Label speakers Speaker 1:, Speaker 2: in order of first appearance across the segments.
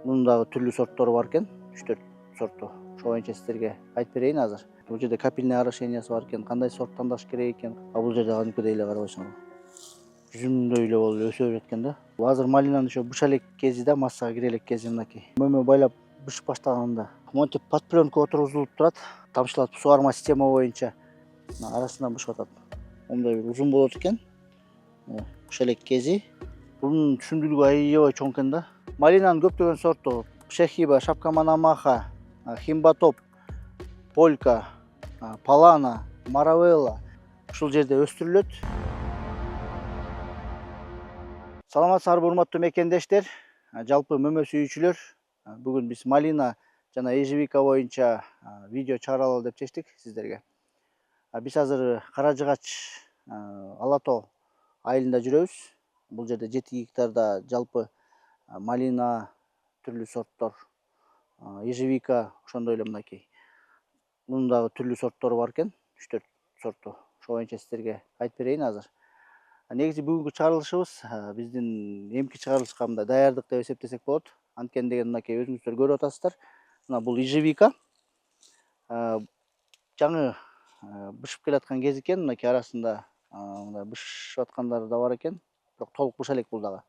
Speaker 1: Bunun дагы түрлүү сорттору бар экен. 3-4 сортту. Ошо боюнча сиздерге айтып берейин азыр. Бул жерде капельный орошениясы бар экен. Кандай сорт тандаш керек экен? Бул жерде кадимкидей эле карабайсыңбы? Жүзүмдөй эле болуп өсө берет экен да. Азыр малинанын ошо быша элек кези да, массага кире элек кези мынакей. Мөмө байлап бышып баштаганында монтип под пленка отургузулуп турат. Тамчылатып сугарма система боюнча арасынан бышып атат. Мондай бир узун болот экен. Быша элек кези. Bunun түшүндүүлүгү аябай чоң экен да. Малинанын көптөгөн сорту: Пшехиба, Шапка Манамаха, Химбатоп, Полька, Палана, Маравелла ушул жерде өстүрүлөт. Саламатсыздарбы урматтуу мекендештер, жалпы мөмө сүйүүчүлөр. Бүгүн биз малина жана ежевика боюнча видео чыгаралы деп чечтик сиздерге. Биз азыр Кара Жыгач Ала Тоо айылында жүрөбүз. Бул жерде 7 гектарда жалпы малина, түрлүү сорттор, ежевика, ошондой эле мынакей. Мунун дагы түрлүү сорттору бар экен. 3-4 сортту. Ошо боюнча сиздерге айтып берейин азыр. Негизи бүгүнкү чыгарылышыбыз биздин эмки чыгарылышка мындай даярдык деп эсептесек болот. Анткени деген мынакей өзүңүздөр көрүп атасыздар. Мына бул ежевика. Жаңы бышып келаткан кез экен. Мынакей арасында мындай бышып аткандары да бар экен. Бирок толук быша элек бул дагы.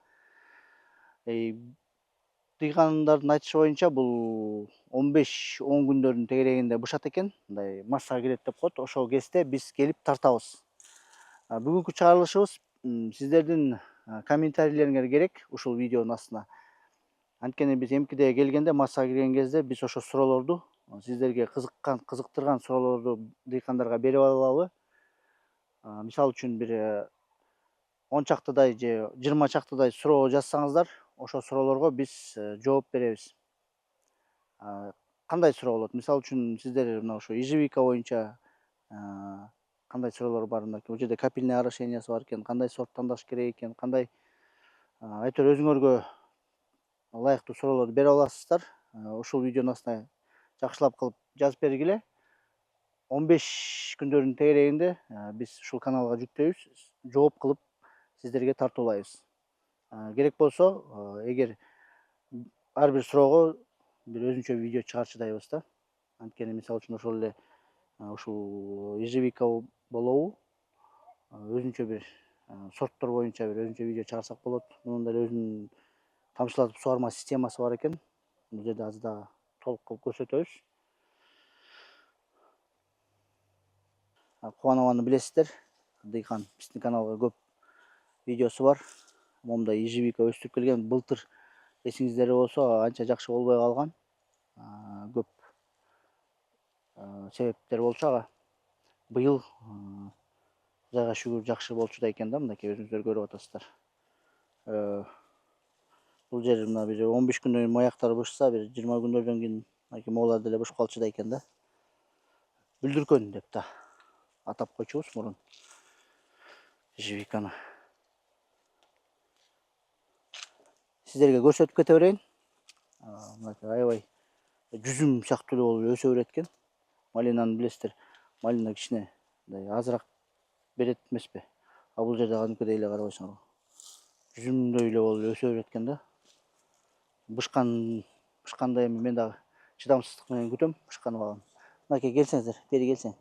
Speaker 1: Дыйкандардын айтышы боюнча бул 15-10 күндөрдүн тегерегинде бышат экен. Мындай массага кирет деп коет. Ошол кезде биз келип тартабыз. Бүгүнкү чыгарылышыбыз сиздердин комментарийлериңер керек ушул видеонун астына. Анткени биз эмкиде келгенде, массага кирген кезде биз ошо суроолорду сиздерге кызыктырган суроолорду дыйкандарга берип алалы. Мисалы үчүн бир 10 чактыдай же 20 чактыдай суроо жазсаңыздар, ошол суроолорго биз жооп беребиз. Кандай суроо болот? Мисалы үчүн сиздер мына ошо ежевика боюнча кандай суроолор бар? Бул жерде капельный орошениясы бар экен. Кандай сорт тандаш керек экен? Кандай айтор өзүңөргө ылайыктуу суроолорду бере аласыздар. Ушул видеонун астына жакшылап кылып жазып бергиле. 15 күндөрдүн тегерегинде биз ушул каналга жүктөйбүз, жооп кылып сиздерге тартуулайбыз. Керек болсо, эгер ар бир суроого бир өзүнчө видео чыгарчыдайбыз да. Анткени мисалы үчүн ошол эле ушул ежевика болобу, өзүнчө бир сорттор боюнча бир өзүнчө видео чыгарсак болот. Мунун деле өзүнүн тамчылатып сугарма системасы бар экен. Бул жерде азыр дагы толук кылып көрсөтөбүз. Кубанованы билесиздер. Дыйкан биздин каналга көп видеосу бар. Момундай ежевика өстүрүп келген. Былтыр эсиңиздерде болсо анча жакшы болбой калган. Көп себептер болчу ага. Быйыл Кудайга шүгүр жакшы болчу да экен да, мынакей өзүңүздөр көрүп атасыздар. Бул жер мына бир 15 күндөн кийин аяктары бышса, бир 20 күндөрдөн кийин мынакей могулар деле бышып калчу да экен да. Бүлдүркөн деп да атап койчубуз мурун ежевиканы. Сиздерге көрсөтүп кете берейин. Мынакей аябай жүзүм сыяктуу болуп өсө берет экен. Малинаны билесиздер. Малина кичине мындай азыраак берет эмеспи? Бул жерде кадимкидей эле карабайсыңарбы? Жүзүмдөй эле болуп өсө берет экен да. Бышканда эми мен дагы чыдамсыздык менен күтөм бышканып алган. Мынакей келсеңиздер, бери келсең.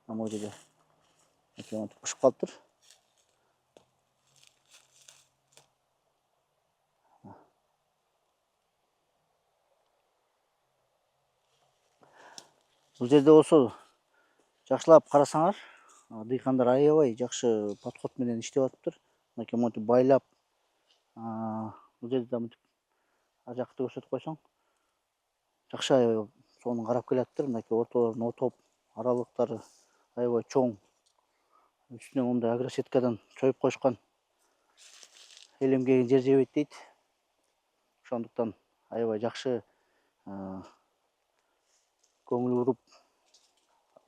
Speaker 1: Могу жерде бышып калыптыр. Бул жерде болсо жакшылап карасаңар, дыйкандар аябай жакшы подход менен иштеп атыптыр. Мынакей монтип байлап, бул жерде да мынтип ар жакты көрсөтүп койсоң, жакшы аябай сонун карап келатыптыр. Мынакей ортолорун отоп, аралыктары аябай чоң. Үстүнө мындай агросеткадан чоюп коюшкан. Элем келген жер жебейт дейт. Ошондуктан аябай жакшы көңүл буруп,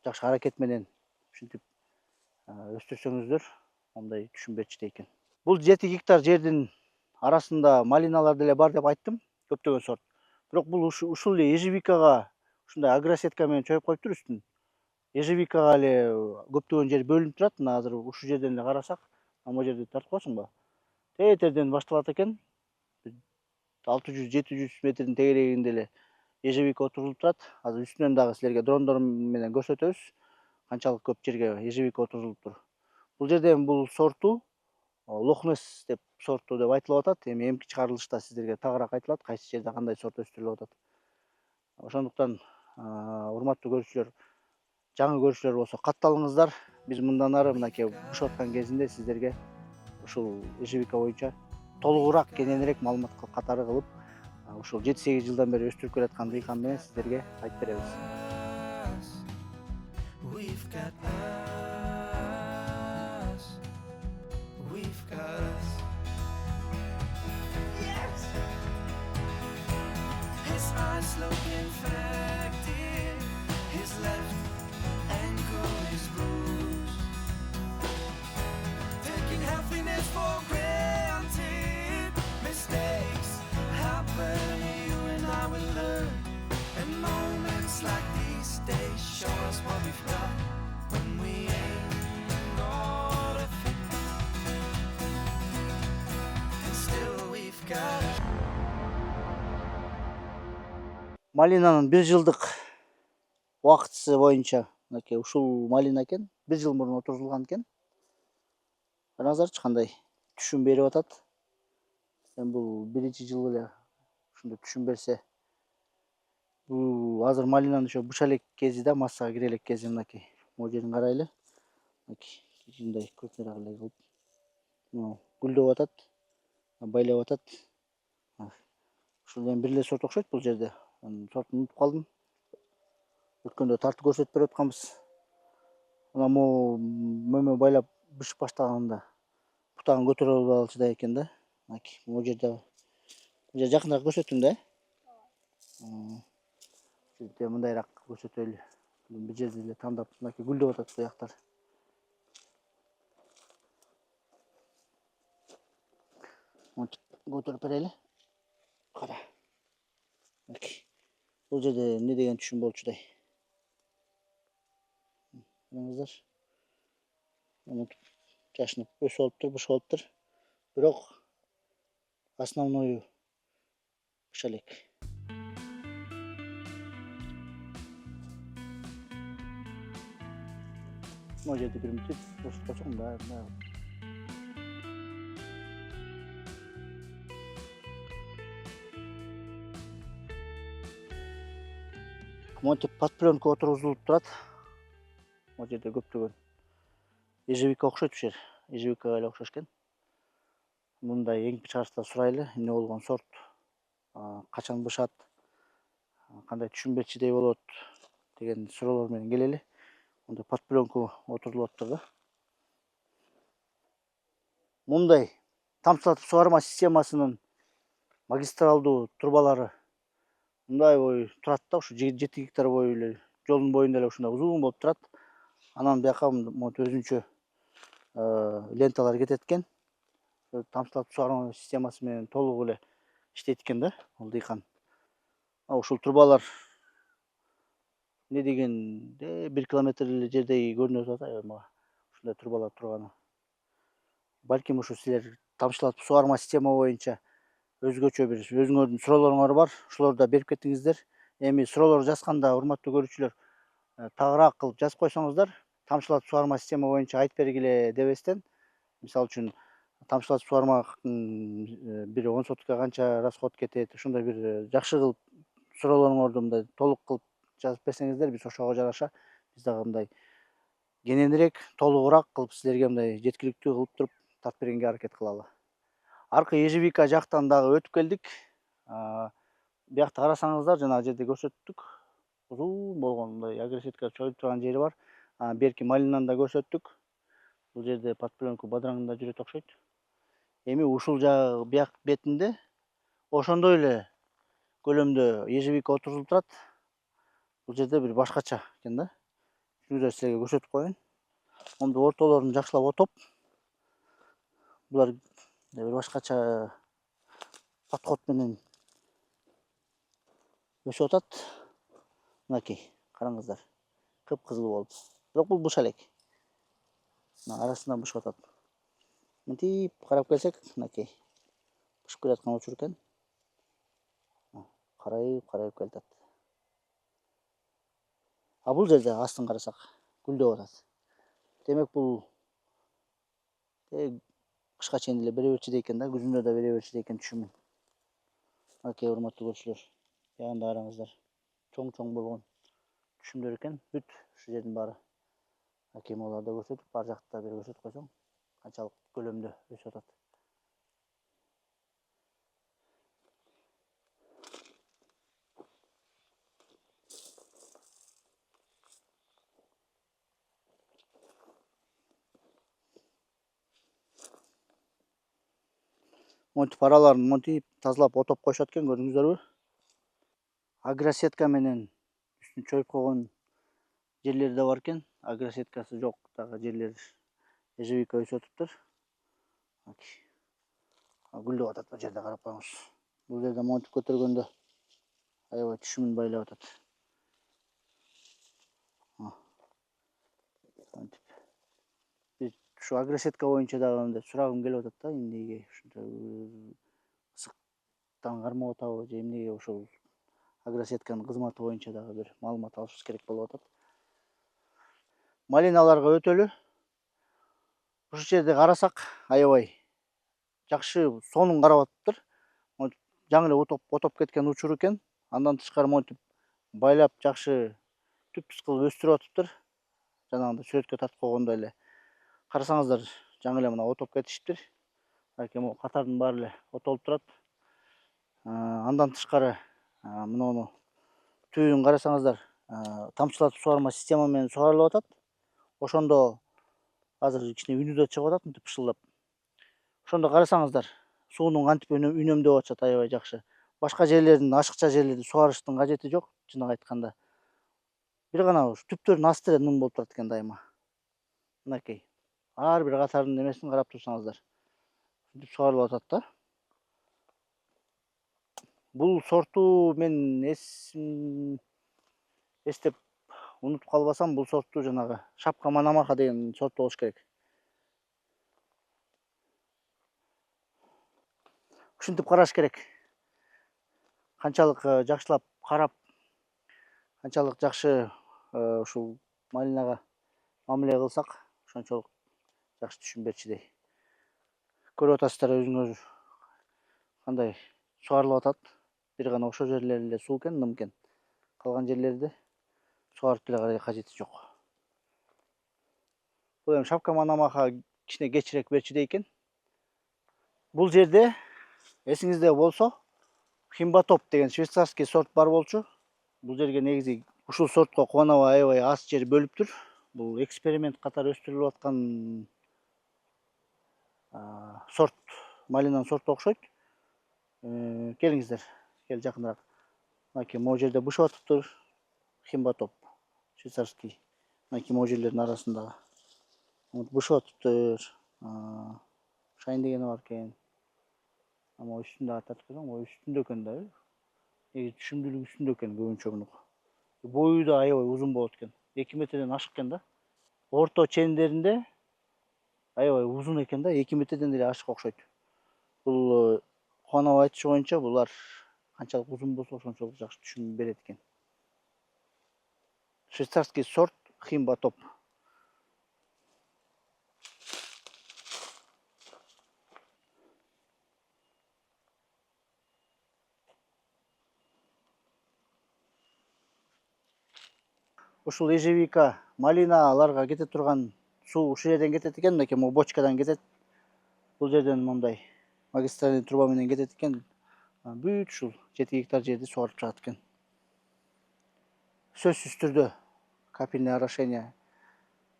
Speaker 1: жакшы аракет менен ушинтип өстүрсөңүздөр, мындай түшүм берчү экен. Бул 7 гектар жердин арасында малиналар деле бар деп айттым, көптөгөн сорт. Бирок бул ушул эле ежевикага ушундай агросетка менен чоюп коюптур үстүн. Ежевикага эле көптөгөн жер бөлүнүп турат. Мына азыр ушул жерден эле карасак, могу жерди тартып коесуңбу? Тетерден башталат экен. 600-700 метрдин тегерегинде эле ежевика отурулуп турат. Азыр үстүнөн дагы силерге дрондор менен көрсөтөбүз. Канчалык көп жерге ежевика отурулуптур. Бул жерде бул сорту Лохнес деп сорту деп айтылып атат. Эми эмки чыгарылышта сиздерге тагыраак айтылат, кайсы жерде кандай сорт өстүрүлүп атат. Ошондуктан урматтуу көрүүчүлөр, жаңы көрүүчүлөр болсо катталыңыздар. Биз мындан ары мынакей бышып аткан кезинде сиздерге ушул ежевика боюнча толугураак, кененирээк маалымат катары кылып, ушул 7-8 жылдан бери өстүрүп келаткан дыйкан менен сиздерге айтып беребиз. We've got us. We've got us. Yes. His eyes look infected. His left ankle is bruised. Taking happiness for granted. Mistakes happen. You and I will learn. And moments like these days show us what we've got when we ain't got a thing. And still we've got it. Малинанын 1 жылдык убактысы боюнча мынакей ушул малина экен. 1 жыл мурун отурулган экен. Караңыздарчы кандай түшүм берип атат. Эми бул 1-жыл эле ушундай түшүм берсе, бул азыр малинанын ошо быша элек кези да, массага кире элек кези мынакей. Могу жерин карайлы. Мынакей кичинекей көпүрөк эле кылып гүлдөп атат, байлап атат. Ушул эми бир эле сорт окшойт бул жерде. Сортун унутуп калдым. Өткөндө тартып көрсөтүп берип атканбыз. Мына мөмө байлап бышып баштаганында бутагын көтөрө алчыдай экен да. Мынакей могу жерде жакыныраак көрсөттүм да. Жерде мындайраак көрсөтөлү. Бир жерде эле тандап мынакей гүлдөп атат буяктар. Көтөрүп берели. Кара. Мынакей. Бул жерде эмне деген түшүм болчудай. Караңыздар. Жашынып өсүп алыптыр, бышып алыптыр. Бирок основною быша элек. Могу жерде бир мүнөт көрсөтүп койсоң да. Монтип подпленка отургузулуп турат. Могу жерде көптөгөн ежевика окшойт ушер. Ежевикага эле окшош экен. Мындай эң чыгарышта сурайлы, эмне болгон сорт, качан бышат, кандай түшүм берчидей болот деген суроолор менен келели. Мындай подпленка отурулуп атыптыр да. Мындай тамчылатып сугарма системасынын магистралдуу трубалары мындай бою турат да, ушу 7 гектар бою эле жолдун боюнда эле ушундай узун болуп турат. Анан бияка өзүнчө ленталар кетет экен. Тамчылатып сугарма системасы менен толук эле иштейт экен да бул дыйкан. Ушул трубалар эмне дегенде 1 километр эле жердеги көрүнүп атат мага. Ушундай трубалар турганы. Балким ушу силер тамчылатып сугарма система боюнча өзгөчө бир өзүңөрдүн суроолоруңар бар. Ошолорду да берип кетиңиздер. Эми суроолор жазганда урматтуу көрүүчүлөр, тагыраак кылып жазып койсоңуздар, тамчылатып сугарма система боюнча айтып бергиле дебестен, мисалы үчүн тамчылатып сугарма бир 10 соткага канча расход кетет, ушундай бир жакшы кылып суроолоруңорду мындай толук кылып жазып берсеңиздер, биз ошого жараша биз дагы мындай кененирээк, толугураак кылып силерге мындай жеткиликтүү кылып туруп тартып бергенге аракет кылалы. Аркы ежевика жактан дагы өтүп келдик. Биякта карасаңыздар, жана жерде көрсөттүк. Узун болгон мындай агросетка чоюлуп турган жери бар. Берки малинаны да көрсөттүк. Бул жерде подпленка бадыраңында жүрөт окшойт. Эми ушул жагы бияк бетинде ошондой эле көлөмдө ежевика отурулуп турат. Бул жерде бир башкача экен да. Шуну да силерге көрсөтүп коеюн. Мондо ортолорун жакшылап отоп, булар бир башкача подход менен өсүп атат. Мынакей, караңыздар. Кыпкызыл болуп. Бирок бул быша элек. Мына арасынан бышып атат. Мынтип карап келсек, мынакей. Бышып келаткан учур экен. карайып келатат. А бул жерде астын карасак гүлдөп атат. Демек бул кышка чейин эле бере берчү экен да, күзүндө да бере берчү экен түшүмүн. Аке, урматтуу көрүүчүлөр, ягында караңыздар. Чоң болгон түшүмдөр экен. Бүт ушу жердин баары. Аке, могуларды көрсөтүп, бар жакты да бир көрсөтүп койсоң, канчалык көлөмдө өсүп атат. Монтип араларын монтип тазалап отоп коюшат экен, көрдүңүздөрбү? Агросетка менен үстүн чоюп койгон жерлери да бар экен. Агросеткасы жок дагы жерлер ежевика өсүп атыптыр. Гүлдөп атат бул жерде, карап коюңуз. Бул жерде монтип көтөргөндө аябай түшүмүн байлап атат. Ушу агросетка боюнча дагы мындай сурагым келип атат да, эмнеге ушунча ысыктан кармап атабы же эмнеге, ошол агросетканын кызматы боюнча дагы бир маалымат алышыбыз керек болуп атат. Малиналарга өтөлү. Ушул жерде карасак аябай жакшы сонун карап атыптыр. Жаңы эле отоп кеткен учур экен. Андан тышкары монтип байлап жакшы түп-түз кылып өстүрүп атыптыр. Жанагындай сүрөткө тартып койгондой эле. Карасаңыздар, жаңы эле мына отоп кетишиптир. Аке, могу катардын баары эле отолуп турат. Андан тышкары муну түбүн карасаңыздар, тамчылатып суарма система менен сугарылып атат. Ошондо азыр кичине үнү да чыгып атат, мынтип пышылдап. Ошондо карасаңыздар, суунун кантип үнөмдөп атышат, аябай жакшы. Башка жерлердин, ашыкча жерлерди сугарыштын кажети жок, чынын айтканда. Бир гана ушу түптөрүнүн асты эле ным болуп турат экен дайыма. Мынакей. Ар бир катардын эмесин карап турсаңыздар, мынтип сугарылып атат да. Бул сорту мен эстеп унутуп калбасам, бул сортту жанагы шапка манамаха деген сорт болуш керек. Ушинтип караш керек. Канчалык жакшылап карап, канчалык жакшы ушул малинага мамиле кылсак, ошончолук жакшы түшүм берчүдөй. Көрүп атасыздар өзүңөр кандай сугарылып атат. Бир гана ошол жерлер эле суу экен, ным экен. Калган жерлерде сугарып деле кажети жок. Бул эми шапка манамаха кичине кечирээк берчүдөй экен. Бул жерде эсиңизде болсо, Химбатоп деген швейцарский сорт бар болчу. Бул жерге негизи ушул сортко кубанабай аябай аз жер бөлүптүр. Бул эксперимент катары өстүрүлүп аткан сорт, малинанын сорту окшойт. Келиңиздер, кел жакыныраак. Мынакей могу жерде бышып атыптыр. Химбатоп швейцарский. Мынакей могу жерлердин арасындагы. Бышып атыптыр. Шайын дегени бар экен. Ama üstünde atat kızım, o üstünde eкен да. Түшүмдүүлүгү үстүндө экен көбүнчө мунуку. Бою да аябай узун болот экен. 2 метрден ашык экен да. Орто чендеринде аябай узун экен да, 2 метрден деле ашык окшойт. Бул Кубанов айтышы боюнча булар канчалык узун болсо ошончолук жакшы түшүм берет экен. Швейцарский сорт Химбатоп. Ушул ежевика, малиналарга кете турган суу ушул жерден кетет экен, мынакей могу бочкадан кетет. Бул жерден мындай магистральный труба менен кетет экен. Бүт ушул 7 гектар жерди сугарып чыгат экен. Сөзсүз түрдө капельный орошение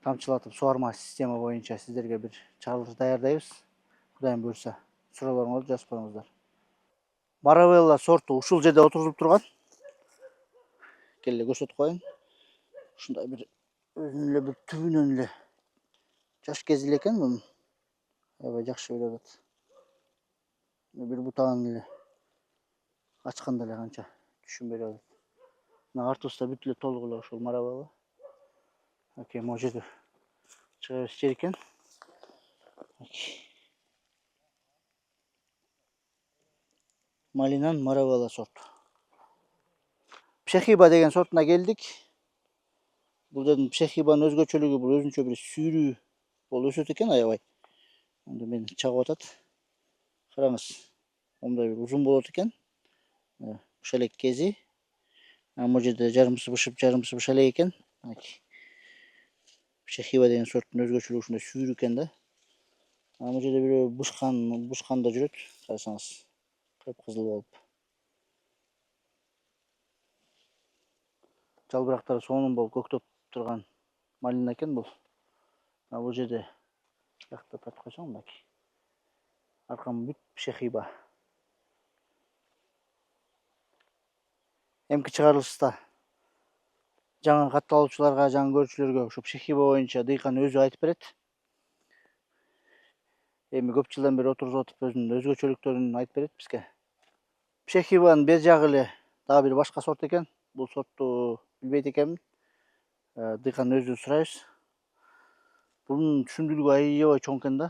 Speaker 1: тамчылатып суарма система боюнча сиздерге бир чыгарылыш даярдайбыз. Кудайым буйрса, суроолоруңарды жазып коюңуздар. Маравелла сорту ушул жерде отурулуп турган. Келе көрсөтүп коеюн. Ушундай бир өзүнүн эле бир түбүнөн эле жаш кези эле экен мунун. Аябай жакшы берип атат. Бир бутагын эле ачканда эле канча түшүм берип атат. Мына артыбызда бүт эле толук эле ошол маравелла. Аке, могу жерде чыга бериш жер экен. Малинан маравелла сорту. Пшехиба деген сортуна келдик. Бул жердин пшехибанын өзгөчөлүгү бул өзүнчө бир сүйрүү болуп өсөт экен аябай. Анда мени чагып атат. Караңыз. Мындай бир узун болот экен. Буш элек кези. Бул жерде жарымсы бышып, жарымсы буш элек экен. Пшехиба деген сорттун өзгөчөлүгү ушундай сүйрүү экен да. Бул жерде бирөө бушкан да жүрөт. Карасаңыз. Кыпкызыл болуп. Жалбырактары сонун болуп көктөп турган малина экен бул. Бул жерде жакта тартып койсоң мынакей. Аркам бүт пшехиба. Эмки чыгарылышта жаңы катталуучуларга, жаңы көрүүчүлөргө ушу пшехиба боюнча дыйкан өзү айтып берет. Эми көп жылдан бери отургузуп атып өзүнүн өзгөчөлүктөрүн айтып берет бизге. Пшехибанын бер жагы эле дагы бир башка сорт экен. Бул сортту билбейт экенмин. Дыйкандын өзүнөн сурайбыз. Bunun түшүндүүлүгү аябай чоң экен да.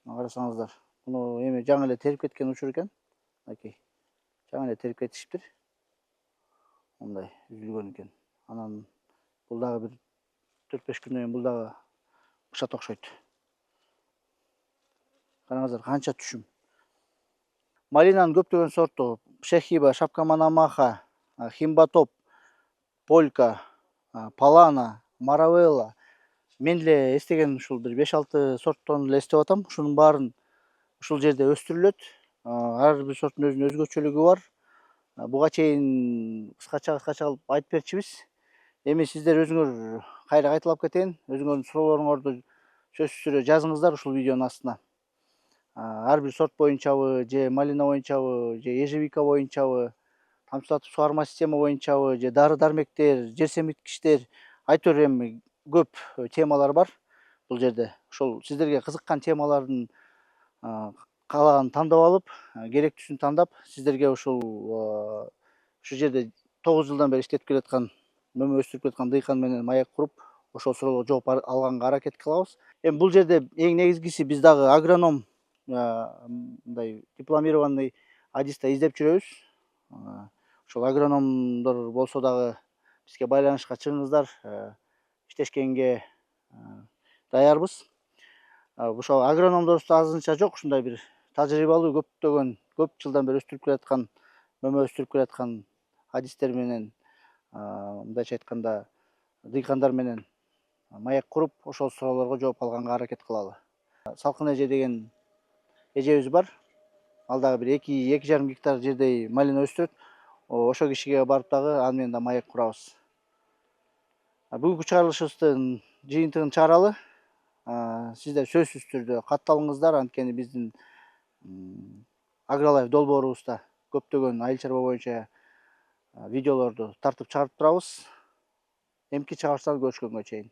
Speaker 1: Карасаңыздар. Муну эми жаңы эле терип кеткен учур экен. Мынакей. Жаңы эле терип кетишиптир. Мындай үзүлгөн экен. Анан бул дагы бир 4-5 күндөн кийин бул дагы бышат окшойт. Караңыздар канча түшүм. Малинанын көптөгөн сорту Пшехиба, Шапка Манамаха, Химбатоп, Полька, Палана, Маравелла. Мен деле эстеген ушул бир 5-6 сорттон эле эстеп атам. Ушунун баарын ушул жерде өстүрүлөт. Ар бир сорттун өзүнүн өзгөчөлүгү бар. Буга чейин кыскача кылып айтып берчүбүз. Эми сиздер өзүңөр кайра кайталап кетейин. Өзүңөрдүн суроолоруңорду сөзсүз түрдө жазыңыздар ушул видеонун астына. Ар бир сорт боюнчабы, же малина боюнчабы, же ежевика боюнчабы, тамчылатып сугарма система боюнчабы, же дары дармектер, жер семирткичтер, айтор эми көп темалар бар бул жерде. Ошол сиздерге кызыккан темалардын каалаганын тандап алып, керектүүсүн тандап, сиздерге ушул жерде 9 жылдан бери иштетип келаткан, мөмө өстүрүп келаткан дыйкан менен маек куруп, ошол суроолорго жооп алганга аракет кылабыз. Эми бул жерде эң негизгиси биз дагы агроном мындай дипломированный адиста издеп жүрөбүз. Ошол агрономдор болсо дагы бизге байланышка чыгыңыздар. Иштешкенге даярбыз. Ошо агрономдорубузда азырынча жок, ушундай бир тажрыйбалуу көп жылдан бери өстүрүп келаткан, мөмө өстүрүп келаткан адистер менен, мындайча айтканда, дыйкандар менен маек куруп, ошол суроолорго жооп алганга аракет кылалы. Салкын эже деген эжебиз бар. Ал дагы бир 2,5 гектар жердей малина өстүрөт. Ошол кишиге барып дагы аны менен да маек курабыз. Бүгүнкү чыгарылышыбыздын жыйынтыгын чыгаралы. Сиздер сөзсүз түрдө катталыңыздар, анткени биздин Агролайф долбоорубузда көптөгөн айыл чарба боюнча видеолорду тартып чыгарып турабыз. Эмки чыгарсак көрүшкөнгө чейин.